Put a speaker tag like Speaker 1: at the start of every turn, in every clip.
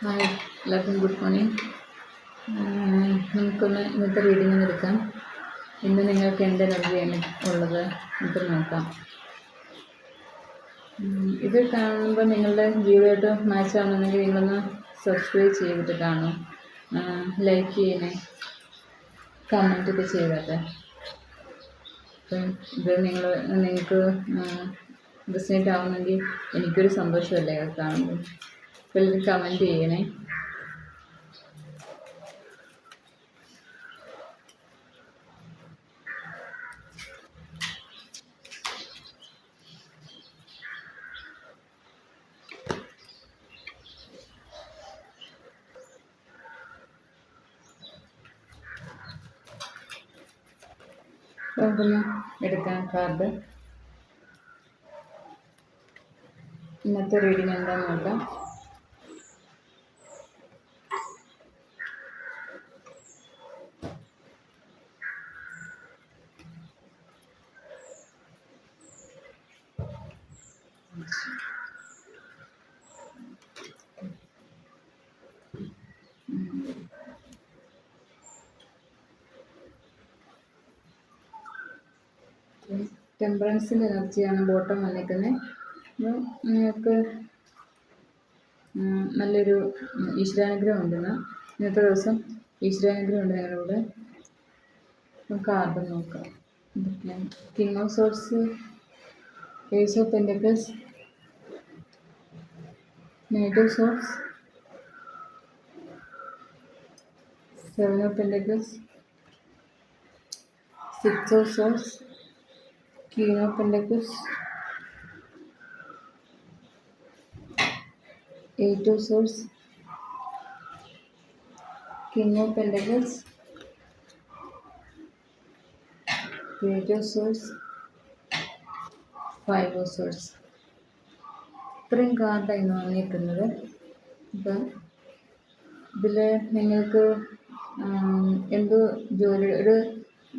Speaker 1: Hi, എല്ലാവർക്കും good morning. നമുക്കൊന്ന് ഇന്നത്തെ റീഡിംഗ് ഒന്ന് എടുക്കാം. ഇന്ന് നിങ്ങൾക്ക് എന്ത് എനർജിയാണ് ഉള്ളത് നമുക്ക് നോക്കാം. ഇത് കാണുമ്പോൾ നിങ്ങളുടെ ജീവിതമായിട്ട് മാച്ച് ആവുന്നുണ്ടെങ്കിൽ നിങ്ങളൊന്ന് സബ്സ്ക്രൈബ് ചെയ്തിട്ട് കാണും, ലൈക്ക് ചെയ്യണേ, കമൻറ്റൊക്കെ ചെയ്തോട്ടെ. അപ്പം ഇത് നിങ്ങൾക്ക് റിസൾട്ട് ആവുന്നെങ്കിൽ എനിക്കൊരു സന്തോഷമല്ലേ അത് കാണുമ്പോൾ. അപ്പോൾ ഇത് കമൻറ്റ് ചെയ്യണേ. നമുക്കൊന്ന് എടുക്കാം കാർഡ്. ഇന്നത്തെ റീഡിങ് എന്താണെന്ന് നോക്കാം. ടെമ്പറൻസിൻ്റെ എനർജിയാണ് ബോട്ടം വന്നിരിക്കുന്നത്. അപ്പോൾ നിങ്ങൾക്ക് നല്ലൊരു ഈശ്വരാനുഗ്രഹം ഉണ്ടെന്ന് ഇന്നത്തെ ദിവസം ഈശ്വരാനുഗ്രഹം ഉണ്ട് നിങ്ങളുടെ കൂടെ. കാർഡ് നോക്കാം. King of swords, ace of pentacles, knight of swords, seven of pentacles, six of swords, Queen of Pentacles, Eight of Swords, King of Pentacles, Page of Swords, Five of Swords. ഇത്രയും കാർഡായിരുന്നു വന്നിരിക്കുന്നത്. അപ്പം ഇതിൽ നിങ്ങൾക്ക് എന്തോ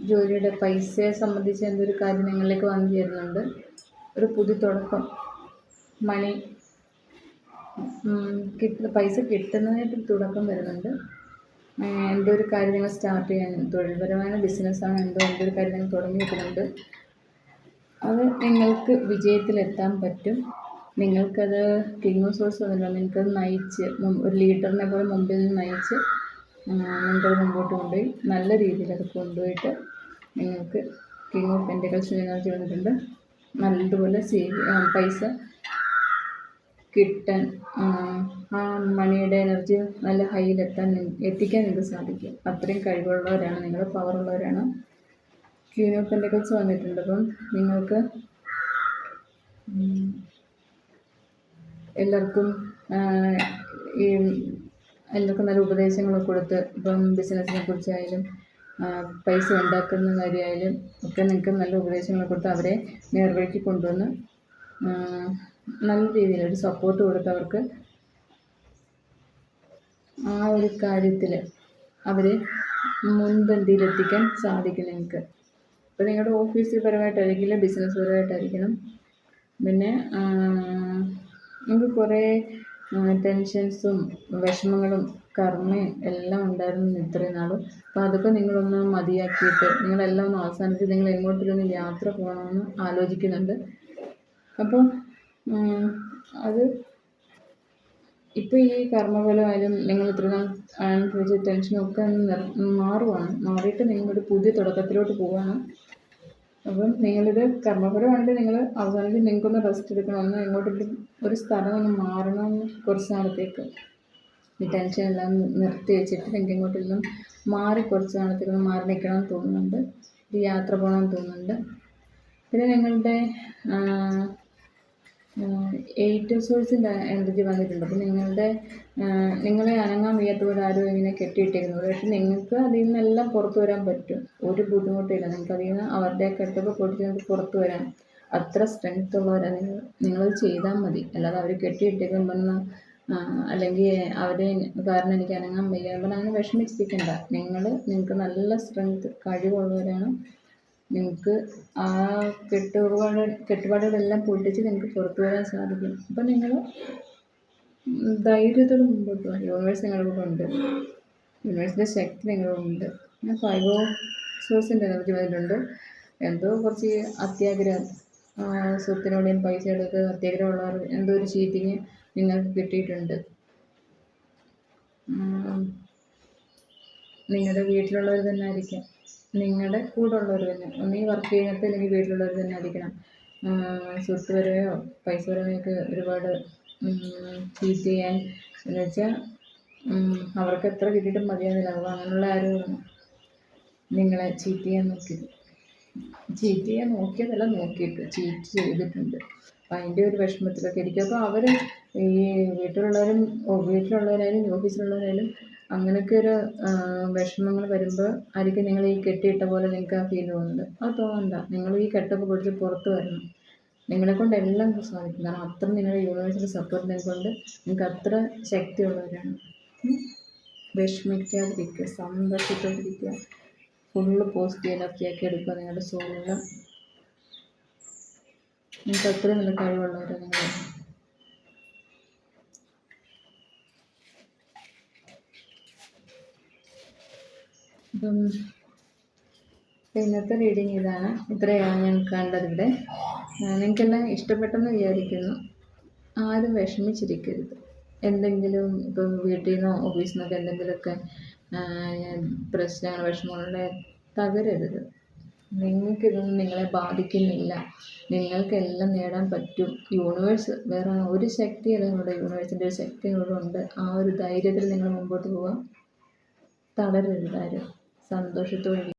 Speaker 1: ജോലിയുടെ പൈസയെ സംബന്ധിച്ച് എന്തൊരു കാര്യം നിങ്ങളിലേക്ക് വന്നു ചേരുന്നുണ്ട്. ഒരു പുതു തുടക്കം, മണി പൈസ കിട്ടുന്നതായിട്ട് തുടക്കം വരുന്നുണ്ട്. എന്തോ ഒരു കാര്യം നിങ്ങൾ സ്റ്റാർട്ട് ചെയ്യാൻ, തൊഴിൽപരമായ ബിസിനസ്സാണ്, എന്തൊരു കാര്യം നിങ്ങൾ തുടങ്ങി വെക്കുന്നുണ്ട്. അത് നിങ്ങൾക്ക് വിജയത്തിലെത്താൻ പറ്റും. നിങ്ങൾക്കത് കിങ് ഓഫ് സോഴ്സ് വന്നില്ല, നിങ്ങൾക്കത് നയിച്ച് ഒരു ലീഡറിനെ പോലെ മുമ്പിൽ നിന്ന് നയിച്ച് നിങ്ങൾക്കത് മുമ്പോട്ട് കൊണ്ടുപോയി നല്ല രീതിയിൽ അത് കൊണ്ടുപോയിട്ട് നിങ്ങൾക്ക് കിങ് ഓഫ് പെൻറ്റക്കിൾസ് എനർജി വന്നിട്ടുണ്ട്. നല്ലതുപോലെ പൈസ കിട്ടാൻ, ആ മണിയുടെ എനർജി നല്ല എത്തിക്കാൻ നിങ്ങൾക്ക് സാധിക്കും. അത്രയും കഴിവുള്ളവരാണ് നിങ്ങൾ, പവറുള്ളവരാണ്. ക്വീൻ ഓഫ് പെൻറ്റക്കിൾസ് വന്നിട്ടുണ്ട്. അപ്പം നിങ്ങൾക്ക് എല്ലാവർക്കും നല്ല ഉപദേശങ്ങളൊക്കെ കൊടുത്ത്, ഇപ്പം ബിസിനസ്സിനെ കുറിച്ചായാലും പൈസ ഉണ്ടാക്കുന്ന കാര്യമായാലും ഒക്കെ നിങ്ങൾക്ക് നല്ല ഉപദേശങ്ങൾ കൊടുത്ത് അവരെ നേർവഴിക്ക് കൊണ്ടുവന്ന് നല്ല രീതിയിൽ ഒരു സപ്പോർട്ട് കൊടുത്ത് അവർക്ക് ആ ഒരു കാര്യത്തിൽ അവരെ മുൻപന്തിയിലെത്തിക്കാൻ സാധിക്കും നിങ്ങൾക്ക്. അപ്പോൾ നിങ്ങളുടെ ഓഫീസ് പരമായിട്ടായിരിക്കില്ല, ബിസിനസ് പരമായിട്ടായിരിക്കണം. പിന്നെ നിങ്ങൾക്ക് കുറേ ടെൻഷൻസും വിഷമങ്ങളും കർമ്മയും എല്ലാം ഉണ്ടായിരുന്നു ഇത്രയും നാളും. അപ്പോൾ അതൊക്കെ നിങ്ങളൊന്ന് മതിയാക്കിയിട്ട് നിങ്ങളെല്ലാം ഒന്ന് അവസാനിച്ച് നിങ്ങൾ എങ്ങോട്ടൊന്ന് യാത്ര പോകണമെന്ന് ആലോചിക്കുന്നുണ്ട്. അപ്പോൾ അത് ഇപ്പോൾ ഈ കർമ്മഫലമായാലും നിങ്ങൾ ഇത്ര നാൾ അനുഭവിച്ച ടെൻഷനൊക്കെ മാറിയിട്ട് നിങ്ങളൊരു പുതിയ തുടക്കത്തിലോട്ട് പോവുകയാണ്. അപ്പം നിങ്ങളിത് കർമ്മഫലമാണെങ്കിൽ നിങ്ങൾ അവസാനിച്ച് നിങ്ങൾക്കൊന്ന് റെസ്റ്റ് എടുക്കണമെന്ന്, എങ്ങോട്ടെങ്കിലും ഒരു സ്ഥലം ഒന്ന് മാറണമെന്ന്, കുറച്ച് നാളത്തേക്ക് ഈ ടെൻഷൻ എല്ലാം നിർത്തി വെച്ചിട്ട് നിങ്ങൾക്ക് ഇങ്ങോട്ടെല്ലാം കുറച്ച് നാളത്തേക്ക് മാറി നിൽക്കണമെന്ന് തോന്നുന്നുണ്ട്. ഒരു യാത്ര പോകണമെന്ന് തോന്നുന്നുണ്ട്. പിന്നെ നിങ്ങളുടെ എയ്റ്റ് ഓഫ് സോഴ്സിൻ്റെ എനർജി വന്നിട്ടുണ്ട്. അപ്പം നിങ്ങളെ അനങ്ങാൻ വയ്യാത്തവർ ആരും ഇങ്ങനെ കെട്ടിയിട്ടേക്കുന്നത്, പക്ഷെ നിങ്ങൾക്ക് അതിൽ നിന്നെല്ലാം പുറത്തു വരാൻ പറ്റും. ഒരു ബുദ്ധിമുട്ടില്ല. നിങ്ങൾക്ക് അതിൽ നിന്ന് അവരുടെ കെട്ടൊക്കെ പൊട്ടിച്ച് നിങ്ങൾക്ക് പുറത്തു വരാൻ അത്ര സ്ട്രെങ്ത് ഉള്ളവരാണ് നിങ്ങളത് ചെയ്താൽ മതി. അല്ലാതെ അവർ കെട്ടിയിട്ടേക്കുമ്പോൾ അല്ലെങ്കിൽ അവരെ കാരണം എനിക്ക് അനങ്ങാൻ വയ്യ അങ്ങനെ വിഷമിച്ചിരിക്കണ്ട. നിങ്ങൾക്ക് നല്ല സ്ട്രെങ്ത് കഴിവുള്ളവരാണ്. നിങ്ങൾക്ക് ആ കെട്ടുപാടുകളെല്ലാം പൊട്ടിച്ച് നിങ്ങൾക്ക് പുറത്തു വരാൻ സാധിക്കും. അപ്പം നിങ്ങൾ ധൈര്യത്തോടെ മുമ്പോട്ട് പോകാം. യൂണിവേഴ്സ് നിങ്ങളുടെ കൂടെ ഉണ്ട്. യൂണിവേഴ്സിൻ്റെ ശക്തി നിങ്ങളുണ്ട്. പിന്നെ 5 ഓഫ് സോഴ്സിൻ്റെ എനർജി വരുന്നുണ്ട്. എന്തോ കുറച്ച് അത്യാഗ്രഹം, സ്വത്തിനോടെയും പൈസയോടൊക്കെ അത്യാഗ്രഹമുള്ളവർ എന്തോ ഒരു ചീറ്റിങ് നിങ്ങൾക്ക് കിട്ടിയിട്ടുണ്ട്. നിങ്ങളുടെ വീട്ടിലുള്ളവർ തന്നെ ആയിരിക്കാം, നിങ്ങളുടെ കൂടെ ഉള്ളവർ തന്നെ, ഒന്നുകിൽ വർക്ക് ചെയ്യുന്നിടത്ത് അല്ലെങ്കിൽ വീട്ടിലുള്ളവർ തന്നെ ആയിരിക്കണം. സ്വത്തുപരമായോ പൈസപരമായോ ഒക്കെ ഒരുപാട് ചീറ്റ് ചെയ്യാൻ, എന്ന് വെച്ചാൽ അവർക്ക് എത്ര കിട്ടിയിട്ടും മതിയാകുന്നില്ല. അപ്പോൾ അങ്ങനെയുള്ള ആരും നിങ്ങളെ ചീറ്റ് ചെയ്യാൻ നോക്കിയതല്ല, നോക്കിയിട്ട് ചീറ്റ് ചെയ്തിട്ടുണ്ട്. അപ്പം അതിൻ്റെ ഒരു വിഷമത്തിലൊക്കെ ഇരിക്കും. അപ്പോൾ അവർ ഈ വീട്ടിലുള്ളവരായാലും ഓഫീസിലുള്ളവരായാലും അങ്ങനെയൊക്കെ ഒരു വിഷമങ്ങൾ വരുമ്പോൾ ആയിരിക്കും നിങ്ങൾ ഈ കെട്ടിയിട്ട പോലെ നിങ്ങൾക്ക് ആ ഫീൽ തോന്നുന്നത്. അത് തോന്നണ്ട, നിങ്ങൾ ഈ കെട്ടൊക്കെ പൊടിച്ച് പുറത്ത് വരണം. നിങ്ങളെക്കൊണ്ട് എല്ലാം സാധിക്കും. കാരണം അത്ര നിങ്ങളുടെ യൂണിവേഴ്സിൻ്റെ സപ്പോർട്ട് നിങ്ങൾക്കുണ്ട്. നിങ്ങൾക്ക് അത്ര ശക്തിയുള്ളവരാണ്. വിഷമിക്കാതിരിക്കുക, സന്തോഷത്തോടിരിക്കുക, ഫുള്ള് പോസിറ്റീവ് എനർജിയാക്കി എടുക്കുക. നിങ്ങളുടെ സോളിൽ നിങ്ങൾക്ക് അത്രയും നല്ല കഴിവുള്ളവരാണ് നിങ്ങൾ. അപ്പം ഇന്നത്തെ റീഡിങ് ഇതാണ്. ഇത്രയാണ് ഞാൻ കണ്ടതിവിടെ. നിങ്ങൾക്കെല്ലാം ഇഷ്ടപ്പെട്ടെന്ന് വിചാരിക്കുന്നു. ആരും വിഷമിച്ചിരിക്കരുത്. എന്തെങ്കിലും ഇപ്പം വീട്ടിൽ നിന്നോ ഓഫീസിൽ നിന്നൊക്കെ എന്തെങ്കിലുമൊക്കെ പ്രശ്നങ്ങൾ, വിഷമങ്ങളുടെ തകരരുത്. നിങ്ങൾക്കിതൊന്നും നിങ്ങളെ ബാധിക്കുന്നില്ല. നിങ്ങൾക്കെല്ലാം നേടാൻ പറ്റും. യൂണിവേഴ്സ് വേറെ ഒരു ശക്തിയല്ല, നിങ്ങളുടെ യൂണിവേഴ്സിൻ്റെ ഒരു ശക്തി ഇവിടെ ഉണ്ട്. ആ ഒരു ധൈര്യത്തിൽ നിങ്ങൾ മുമ്പോട്ട് പോവുക. തളരരുത് ആരും. സന്തോഷത്തോടെ